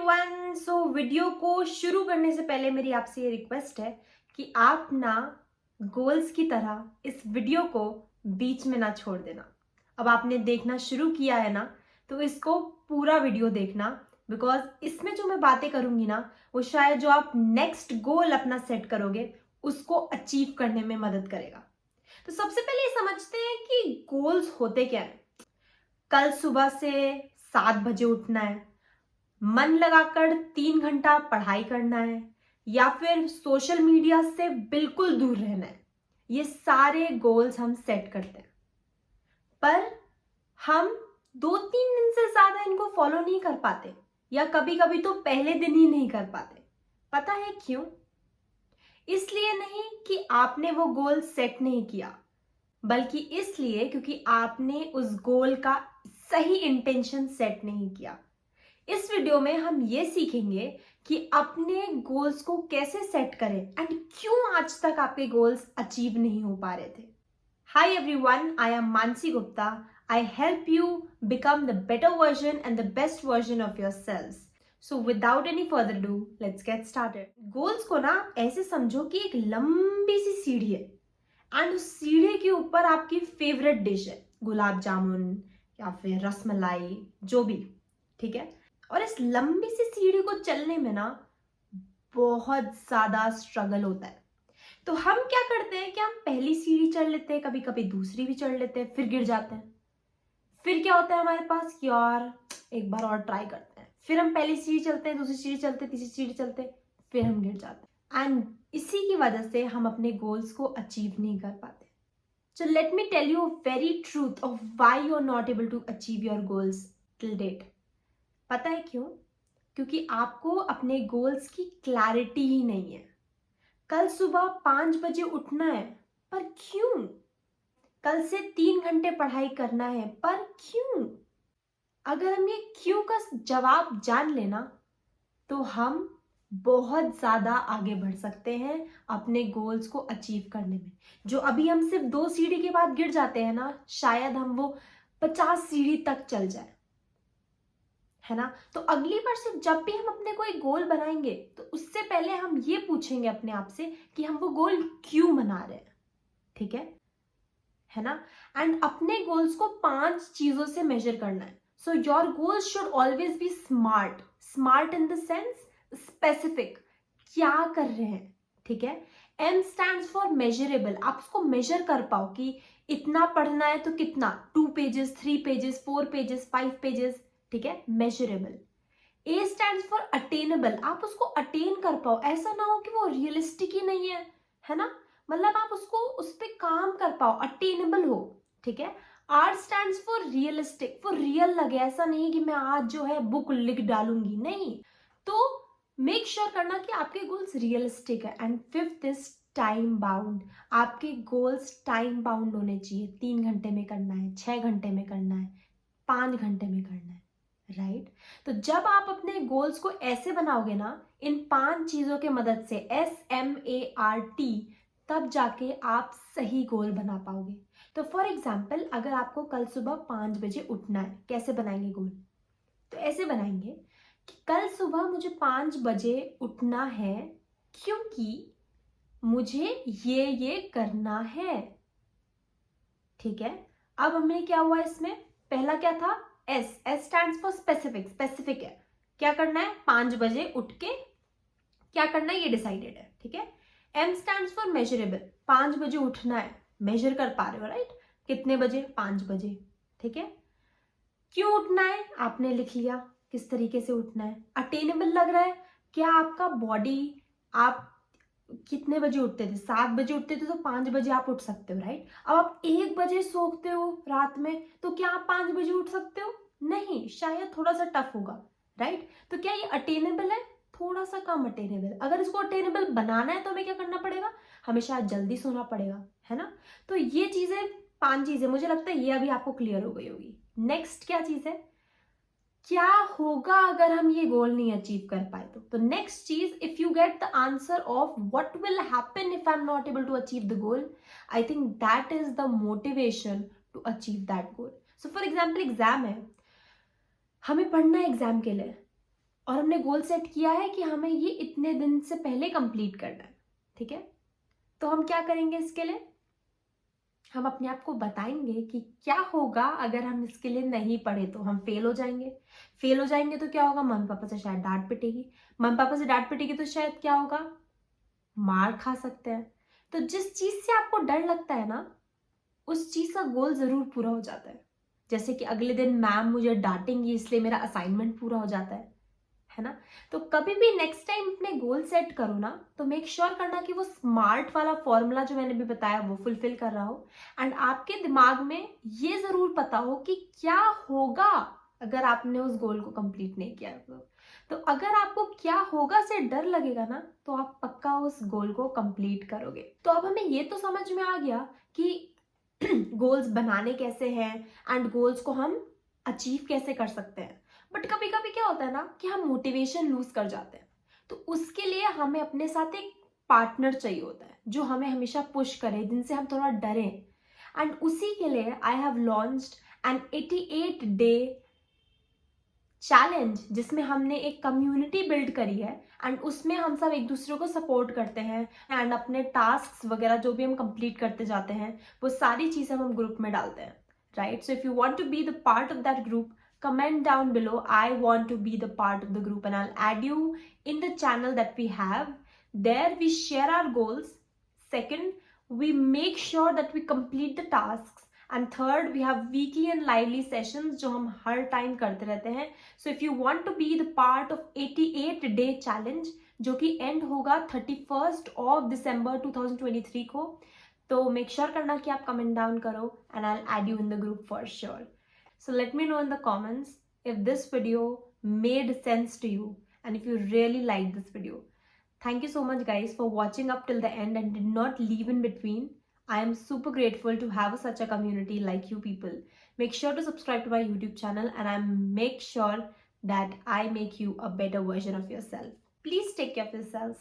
Everyone. So video को शुरू करने से पहले मेरी आपसे ये रिक्वेस्ट है कि आप ना गोल्स की तरह इस वीडियो को बीच में ना छोड़ देना। अब आपने देखना शुरू किया है ना, तो इसको पूरा वीडियो देखना, बिकॉज इसमें जो मैं बातें करूंगी ना, वो शायद जो आप नेक्स्ट गोल अपना सेट करोगे उसको अचीव करने में मदद करेगा। तो सबसे पहले ये समझते हैं कि गोल्स होते क्या है। कल सुबह से 7 बजे उठना है, मन लगाकर 3 घंटा पढ़ाई करना है, या फिर सोशल मीडिया से बिल्कुल दूर रहना है। ये सारे गोल्स हम सेट करते हैं, पर हम 2-3 दिन से ज्यादा इनको फॉलो नहीं कर पाते, या कभी कभी तो पहले दिन ही नहीं कर पाते। पता है क्यों? इसलिए नहीं कि आपने वो गोल सेट नहीं किया, बल्कि इसलिए क्योंकि आपने उस गोल का सही इंटेंशन सेट नहीं किया। इस वीडियो में हम ये सीखेंगे कि अपने गोल्स को कैसे सेट करें एंड क्यों आज तक आपके गोल्स अचीव नहीं हो पा रहे थे। Hi everyone, I am Mansi Gupta. I help you become the better version and the best version of yourselves. So without any further do, let's get started. Goals को ना आप ऐसे समझो कि एक लंबी सी सीढ़ी है, एंड उस सीढ़ी के ऊपर आपकी फेवरेट डिश है, गुलाब जामुन या फिर रसमलाई, जो भी, ठीक है। और इस लंबी सी सीढ़ी को चलने में ना बहुत ज्यादा स्ट्रगल होता है। तो हम क्या करते हैं कि हम पहली सीढ़ी चढ़ लेते हैं, कभी कभी दूसरी भी चढ़ लेते हैं, फिर गिर जाते हैं। फिर क्या होता है हमारे पास कि यार एक बार और ट्राई करते हैं। फिर हम पहली सीढ़ी चलते हैं, दूसरी सीढ़ी चलते हैं, तीसरी सीढ़ी चलते हैं, फिर हम गिर जाते हैं। एंड इसी की वजह से हम अपने गोल्स को अचीव नहीं कर पाते। So let me tell you a very truth of why you're not able to achieve your goals till date. पता है क्यों? क्योंकि आपको अपने गोल्स की क्लैरिटी ही नहीं है। कल सुबह 5 बजे उठना है, पर क्यों? कल से 3 घंटे पढ़ाई करना है, पर क्यों? अगर हम ये क्यों का जवाब जान लेना, तो हम बहुत ज्यादा आगे बढ़ सकते हैं अपने गोल्स को अचीव करने में। जो अभी हम सिर्फ 2 सीढ़ी के बाद गिर जाते हैं ना, शायद हम वो 50 सीढ़ी तक चल जाए, है ना। तो अगली बार से जब भी हम अपने को एक गोल बनाएंगे, तो उससे पहले हम ये पूछेंगे अपने आप से कि हम वो गोल क्यों बना रहे हैं, ठीक है ना। एंड अपने गोल्स को 5 चीजों से मेजर करना है। So your goals should always be smart. Smart in the sense specific, क्या कर रहे हैं, ठीक है। M stands फॉर मेजरेबल, आप उसको मेजर कर पाओ कि इतना पढ़ना है तो कितना, 2 पेजेस, 3 पेजेस, 4 पेजेस, 5 पेजेस, ठीक है, measurable. A stands for attainable, आप उसको अटेन कर पाओ, ऐसा ना हो कि वो रियलिस्टिक ही नहीं है ना, मतलब आप उसको उस पर काम कर पाओ, अटेनेबल हो, ठीक है। R stands फॉर रियलिस्टिक, वो रियल लगे, ऐसा नहीं कि मैं आज जो है बुक लिख डालूंगी, नहीं। तो मेक श्योर करना कि आपके गोल्स रियलिस्टिक है। And 5th is time bound, आपके गोल्स टाइम बाउंड होने चाहिए। 3 घंटे में करना है, 6 घंटे में करना है, 5 घंटे में करना है, राइट। तो जब आप अपने गोल्स को ऐसे बनाओगे ना, इन 5 चीजों के मदद से, SMART, तब जाके आप सही गोल बना पाओगे। तो फॉर एग्जाम्पल, अगर आपको कल सुबह 5 बजे उठना है, कैसे बनाएंगे गोल? तो ऐसे बनाएंगे कि कल सुबह मुझे 5 बजे उठना है, क्योंकि मुझे ये करना है, ठीक है। अब हमने क्या हुआ इसमें, पहला क्या था, S stands for specific, specific है, क्या करना है, 5 बजे उठ के क्या करना है ये डिसाइडेड है, ठीक है। M स्टैंड्स फॉर मेजरेबल, 5 बजे उठना है, मेजर कर पा रहे हो, राइट, कितने बजे, 5 बजे, ठीक है। क्यों उठना है आपने लिख लिया, किस तरीके से उठना है, अटेनेबल लग रहा है, क्या आपका बॉडी, आप कितने बजे उठते थे, 7 बजे उठते थे, तो 5 बजे आप उठ सकते हो, राइट। अब आप 1 बजे सोते हो रात में, तो क्या आप 5 बजे उठ सकते हो? नहीं, शायद थोड़ा सा टफ होगा, राइट। तो क्या ये अटेनेबल है? थोड़ा सा कम अटेनेबल। अगर इसको अटेनेबल बनाना है तो हमें क्या करना पड़ेगा, हमें शायद जल्दी सोना पड़ेगा, है ना। तो ये चीजें, 5 चीजें, मुझे लगता है ये अभी आपको क्लियर हो गई होगी। नेक्स्ट क्या चीज है, क्या होगा अगर हम ये गोल नहीं अचीव कर पाए? तो नेक्स्ट चीज, if you get the answer of what will happen if I am not able to achieve the goal, I think that is the motivation to achieve that goal. So for example, exam है, हमें पढ़ना है exam के लिए, और हमने goal set किया है कि हमें ये इतने दिन से पहले कंप्लीट करना है, ठीक है। तो हम क्या करेंगे इसके लिए, हम अपने आप को बताएंगे कि क्या होगा अगर हम इसके लिए नहीं पढ़े तो हम फेल हो जाएंगे। फेल हो जाएंगे तो क्या होगा, मम्मी पापा से शायद डांट पिटेगी, मम्मी पापा से डांट पिटेगी तो शायद क्या होगा, मार खा सकते हैं। तो जिस चीज से आपको डर लगता है ना, उस चीज का गोल जरूर पूरा हो जाता है। जैसे कि अगले दिन मैम मुझे डांटेंगी इसलिए मेरा असाइनमेंट पूरा हो जाता है ना। तो कभी भी नेक्स्ट टाइम अपने गोल सेट करो ना, तो मेक श्योर करना कि वो स्मार्ट वाला फॉर्मूला जो मैंने भी बताया वो फुलफिल कर रहा हो, एंड आपके दिमाग में ये जरूर पता हो कि क्या होगा अगर आपने उस गोल को कंप्लीट नहीं किया। तो अगर आपको क्या होगा से डर लगेगा ना, तो आप पक्का उस गोल को कंप्लीट करोगे। तो अब हमें ये तो समझ में आ गया कि गोल्स बनाने कैसे हैं एंड गोल्स को हम अचीव कैसे कर सकते हैं। बट कभी कभी क्या होता है ना कि हम मोटिवेशन लूज कर जाते हैं, तो उसके लिए हमें अपने साथ एक पार्टनर चाहिए होता है जो हमें हमेशा पुश करे, जिनसे हम थोड़ा डरें। एंड उसी के लिए I have launched N 88 day challenge, जिसमें हमने एक कम्युनिटी बिल्ड करी है एंड उसमें हम सब एक दूसरे को सपोर्ट करते हैं एंड अपने टास्क्स वगैरह जो भी हम कंप्लीट करते जाते हैं वो सारी चीजें हम ग्रुप में डालते हैं, right. So if you want to be the part of that group, comment down below, I want to be the part of the group, and I'll add you in the channel that we have. There we share our goals. Second, we make sure that we complete the tasks, and third, we have weekly and lively sessions जो हम हर time करते रहते हैं. So if you want to be the part of 88 day challenge जो कि end होगा 31st of December 2023 को, तो make sure करना कि आप comment down करो and I'll add you in the group for sure. So let me know in the comments if this video made sense to you and if you really liked this video. Thank you so much guys for watching up till the end and did not leave in between. I am super grateful to have such a community like you people. Make sure to subscribe to my YouTube channel and make sure that I make you a better version of yourself. Please take care of yourselves.